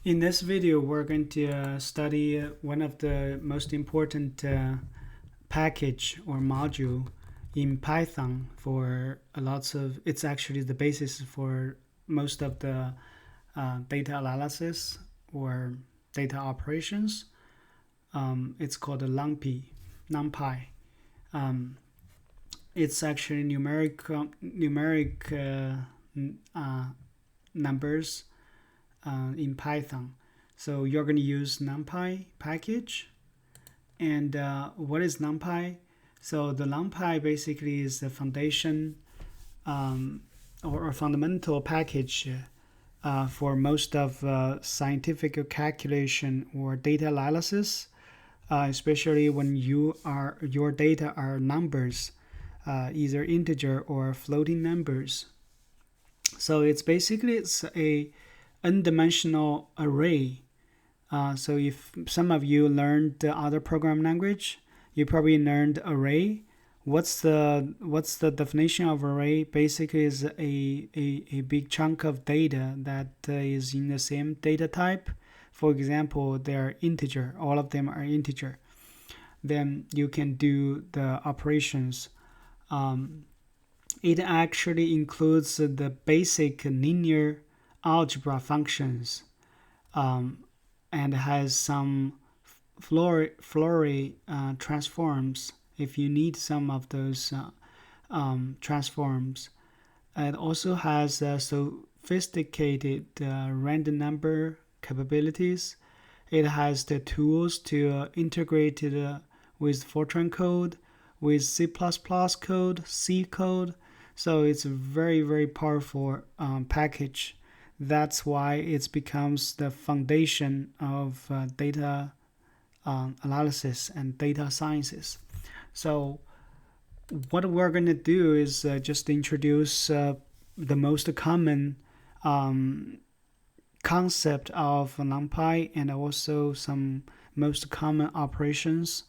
In this video, we're going to study one of the most important package or module in Python for lots of, it's actually the basis for most of the data analysis or data operations. It's called NumPy. It's actually numeric numbers in Python. So you're going to use NumPy package. And what is NumPy? So the NumPy basically is the foundation or fundamental package for most of scientific calculation or data analysis, especially when your data are numbers, either integer or floating numbers. So it's a n-dimensional array. So if some of you learned the other program language, you probably learned array. What's the definition of array? Basically is a big chunk of data that is in the same data type. For example, they are integer. All of them are integer. Then you can do the operations. It actually includes the basic linear algebra functions and has some Fourier transforms if you need some of those transforms. It also has sophisticated random number capabilities. It has the tools to integrate it with Fortran code, with C++ code, C code. So it's a very, very powerful package. That's why it becomes the foundation of data analysis and data sciences. So what we're going to do is just introduce the most common concept of NumPy and also some most common operations.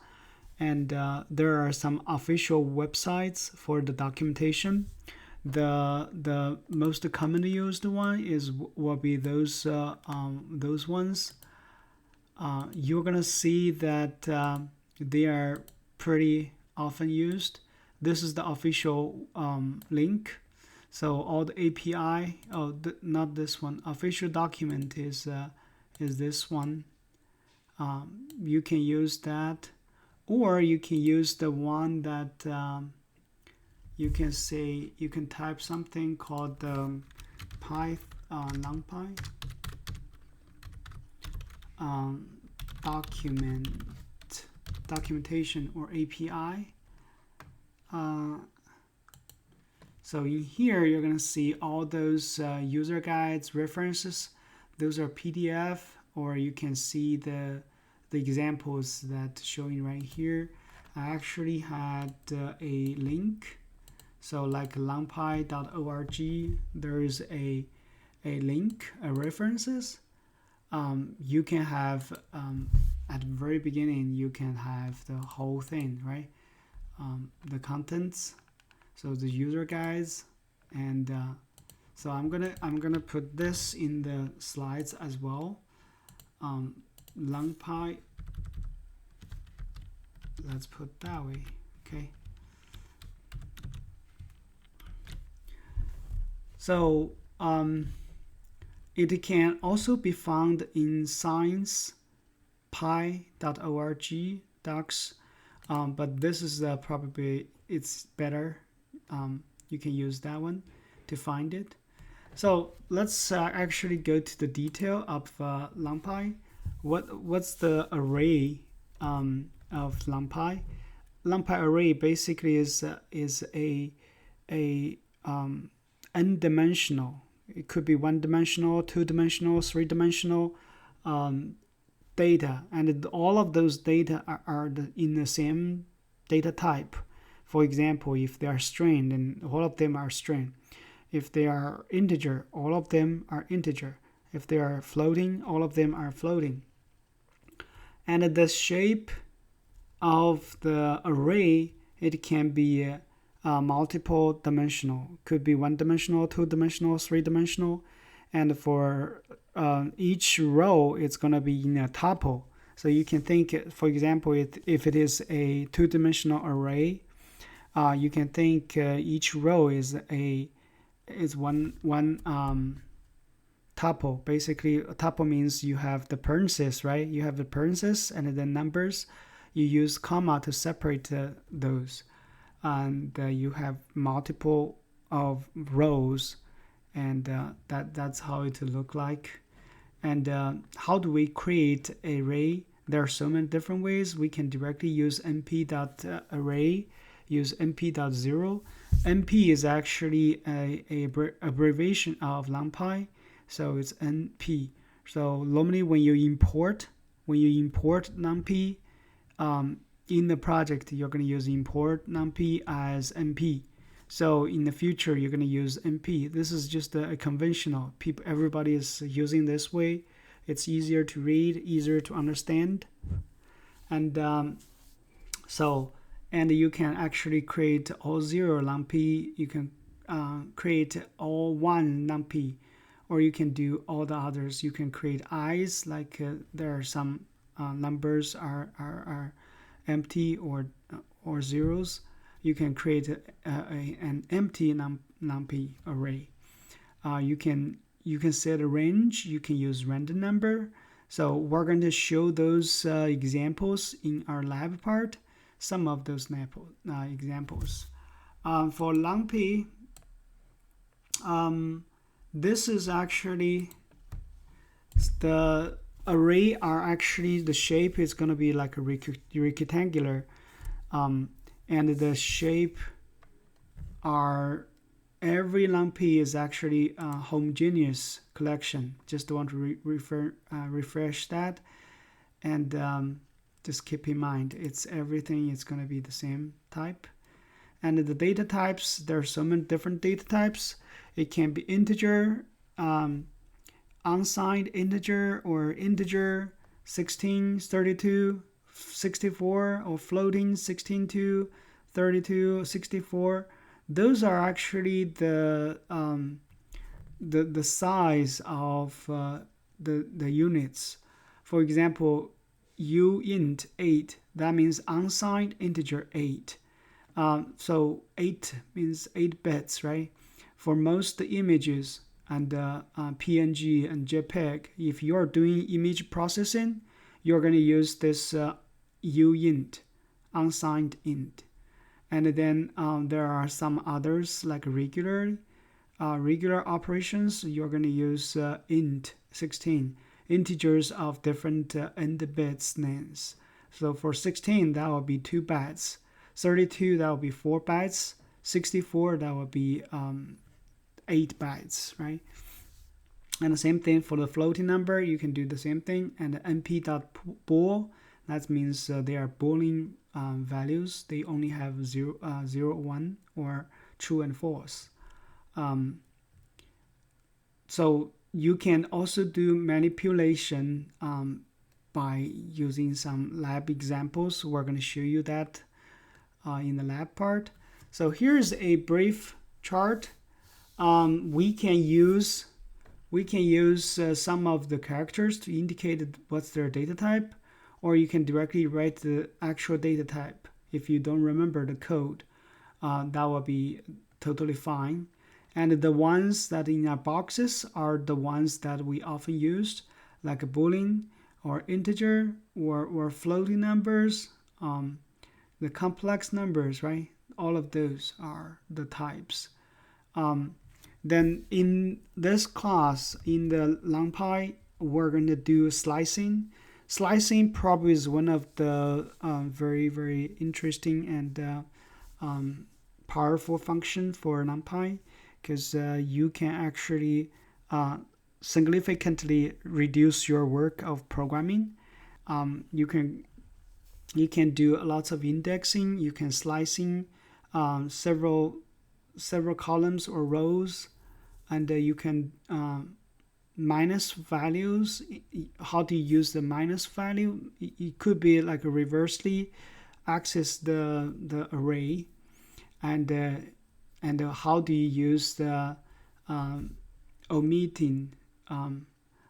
And there are some official websites for the documentation. The most commonly used one will be those ones. You're gonna see that they are pretty often used. This is the official link. So all the API, not this one. Official document is this one. You can use that, or you can use the one that you can type something called NumPy documentation or API. So in here you're gonna see all those user guides, references. Those are PDF, or you can see the examples that showing right here. I actually had a link. So like numpy.org, there is a link, a references. You can have at the very beginning, you can have the whole thing, right? The contents, so the user guides, and so I'm gonna put this in the slides as well. NumPy, let's put that way, okay? So it can also be found in sciencepy.org docs, but this is probably it's better. You can use that one to find it. So let's actually go to the detail of NumPy. What's the array of NumPy? NumPy array basically is a n-dimensional. It could be one-dimensional, two-dimensional, three-dimensional data, and all of those data are in the same data type. For example, if they are string, then all of them are string. If they are integer, all of them are integer. If they are floating, all of them are floating. And the shape of the array, it can be multiple dimensional. Could be one dimensional, two dimensional, three dimensional. And for each row is going to be in a tuple. So you can think, for example, if it is a two-dimensional array, you can think each row is one tuple. Basically, a tuple means you have the parentheses, right? You have the parentheses and then numbers. You use comma to separate those, and you have multiple of rows, and that's how it look like. And how do we create an array? There are so many different ways. We can directly use np.array, use np.0. np is actually a abbreviation of NumPy, so it's np. So normally when you import NumPy in the project, you're going to use import NumPy as np. So in the future, you're going to use np. This is just a conventional. Everybody is using this way. It's easier to read, easier to understand. And and you can actually create all 0 NumPy. You can create all 1 NumPy, or you can do all the others. You can create eyes, like there are some numbers are empty or zeros. You can create an empty NumPy array. You can set a range. You can use random number. So we're going to show those examples in our lab part. Some of those examples. For NumPy, this is actually the array are actually the shape is going to be like a rectangular. And the shape are every NumPy is actually a homogeneous collection. Just want to refresh that, and just keep in mind it's everything is going to be the same type. And the data types, there are so many different data types. It can be integer, unsigned integer, or integer 16, 32, 64, or floating 16 to 32, 64. Those are actually the size of the units. For example, uint 8, that means unsigned integer 8. So 8 means 8 bits, right? For most images and PNG and JPEG, if you're doing image processing, you're going to use this uint, unsigned int. And then there are some others like regular operations. You're going to use int 16, integers of different end bits names. So for 16, that will be 2 bytes. 32, that will be 4 bytes. 64, that will be 8 bytes, right? And the same thing for the floating number, you can do the same thing. And np.bool, that means they are Boolean values. They only have 0, 1, or true and false. So you can also do manipulation by using some lab examples. We're going to show you that in the lab part. So here's a brief chart. We can use some of the characters to indicate what's their data type, or you can directly write the actual data type. If you don't remember the code, that will be totally fine. And the ones that in our boxes are the ones that we often use, like a Boolean or integer or floating numbers, the complex numbers, right? All of those are the types. Then in this class, in the NumPy, we're going to do slicing. Slicing probably is one of the very, very interesting and powerful function for NumPy, because you can actually significantly reduce your work of programming. You can do lots of indexing. You can slicing several columns or rows, and you can minus values. How to use the minus value? It could be like reversely access the array, and how do you use the omitting?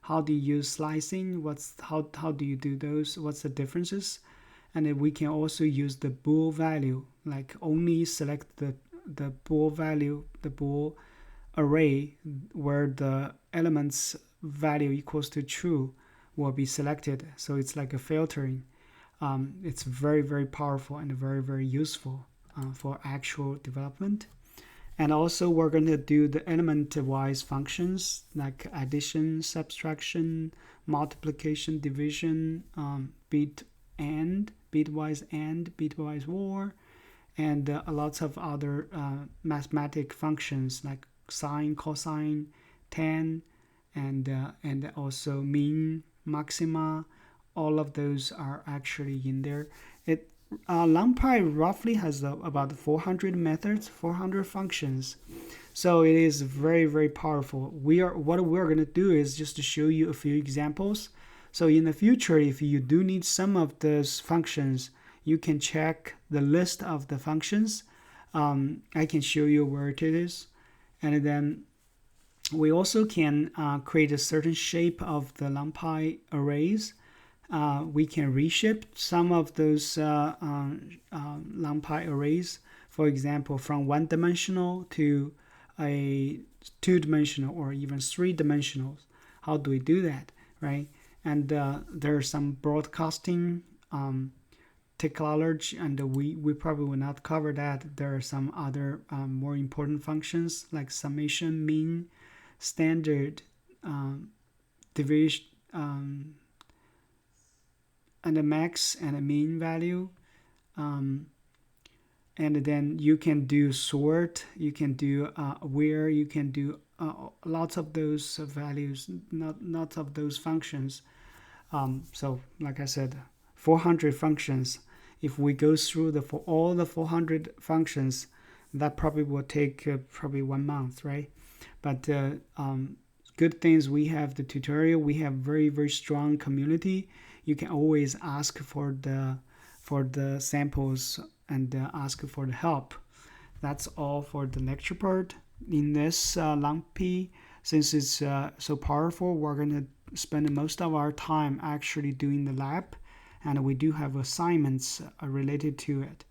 how do you use slicing, how do you do those, what's the differences. And then we can also use the bool value, like only select the bool value, the bool array where the elements value equals to true will be selected. So it's like a filtering. It's very, very powerful and very, very useful for actual development. And also we're going to do the element-wise functions like addition, subtraction, multiplication, division, bitwise AND, bitwise OR, and lots of other mathematic functions like sine, cosine, tan, and also mean, maxima. All of those are actually in there. NumPy roughly has about 400 methods, 400 functions. So it is very, very powerful. What we're going to do is just to show you a few examples. So in the future, if you do need some of those functions, you can check the list of the functions. I can show you where it is. And then we also can create a certain shape of the NumPy arrays. We can reshape some of those NumPy arrays, for example, from one-dimensional to a two-dimensional or even three-dimensional. How do we do that, right? And there are some broadcasting technology, and we probably will not cover that. There are some other more important functions like summation, mean, standard, division, and a max and a mean value. And then you can do sort, you can do where, you can do lots of those values, lots of those functions. So like I said, 400 functions. If we go through all the 400 functions, that probably will take probably 1 month, right? But good things, we have the tutorial, we have very, very strong community. You can always ask for the samples and ask for the help. That's all for the lecture part. In this NumPy, since it's so powerful, we're going to spend most of our time actually doing the lab, and we do have assignments related to it.